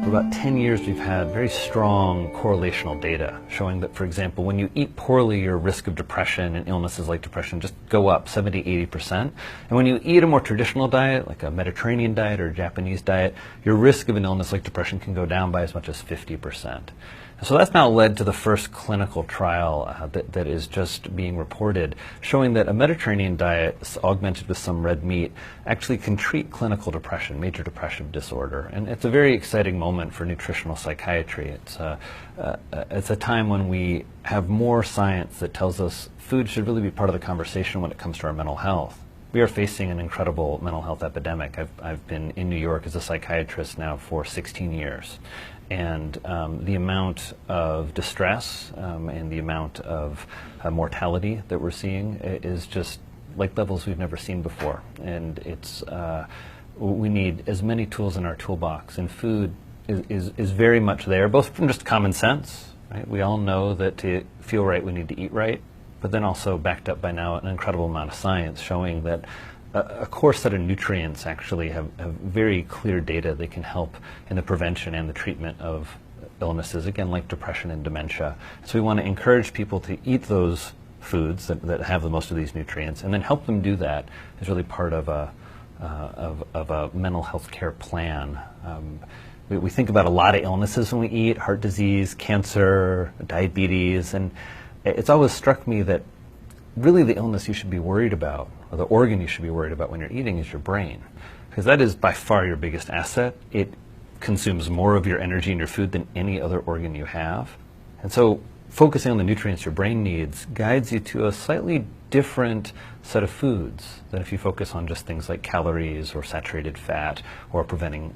For about 10 years, we've had very strong correlational data showing that, for example, when you eat poorly, your risk of depression and illnesses like depression just go up 70–80%. And when you eat a more traditional diet, like a Mediterranean diet or a Japanese diet, your risk of an illness like depression can go down by as much as 50%. So that's now led to the first clinical trial that is just being reported, showing that a Mediterranean diet augmented with some red meat actually can treat clinical depression, major depressive disorder. And it's a very exciting moment for nutritional psychiatry. It's a time when we have more science that tells us food should really be part of the conversation when it comes to our mental health. We are facing an incredible mental health epidemic. I've been in New York as a psychiatrist now for 16 years. And the amount of distress and the amount of mortality that we're seeing is just like levels we've never seen before. And we need as many tools in our toolbox, and food is very much there, both from just common sense, right? We all know that to feel right we need to eat right, but then also backed up by now an incredible amount of science showing that a core set of nutrients actually have very clear data that can help in the prevention and the treatment of illnesses, again, like depression and dementia. So we want to encourage people to eat those foods that have the most of these nutrients, and then help them do that is really part of a mental health care plan. We think about a lot of illnesses when we eat: heart disease, cancer, diabetes, and it's always struck me that really the illness you should be worried about, or the organ you should be worried about when you're eating, is your brain. Because that is by far your biggest asset. It consumes more of your energy in your food than any other organ you have. And so focusing on the nutrients your brain needs guides you to a slightly different set of foods than if you focus on just things like calories or saturated fat or preventing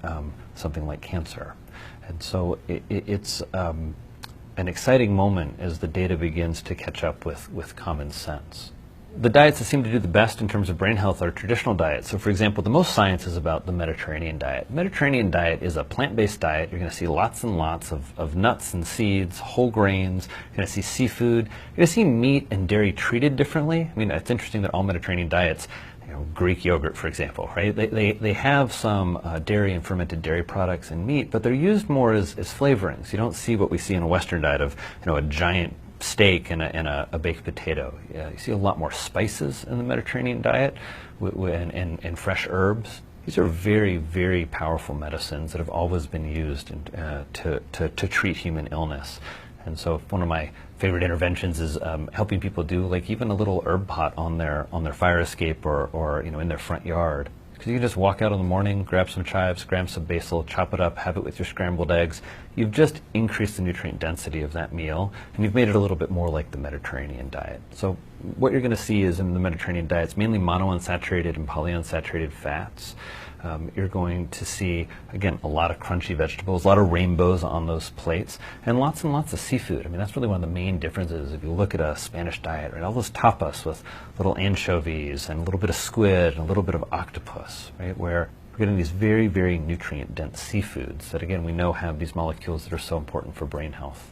something like cancer. And so it's an exciting moment as the data begins to catch up with common sense. The diets that seem to do the best in terms of brain health are traditional diets. So for example, the most science is about the Mediterranean diet. The Mediterranean diet is a plant-based diet. You're going to see lots and lots of nuts and seeds, whole grains. You're going to see seafood. You're going to see meat and dairy treated differently. I mean, it's interesting that all Mediterranean diets, Greek yogurt, for example, right? They have some dairy and fermented dairy products and meat, but they're used more as flavorings. You don't see what we see in a Western diet of a giant steak and a baked potato. You see a lot more spices in the Mediterranean diet and fresh herbs. These are very, very powerful medicines that have always been used to treat human illness. And so one of my favorite interventions is helping people do like even a little herb pot on their fire escape or in their front yard. Because you can just walk out in the morning, grab some chives, grab some basil, chop it up, have it with your scrambled eggs. You've just increased the nutrient density of that meal, and you've made it a little bit more like the Mediterranean diet. So what you're going to see is in the Mediterranean diet, it's mainly monounsaturated and polyunsaturated fats. You're going to see, again, a lot of crunchy vegetables, a lot of rainbows on those plates, and lots of seafood. I mean, that's really one of the main differences if you look at a Spanish diet, right? All those tapas with little anchovies and a little bit of squid and a little bit of octopus, right? Where we're getting these very, very nutrient-dense seafoods that, again, we know have these molecules that are so important for brain health.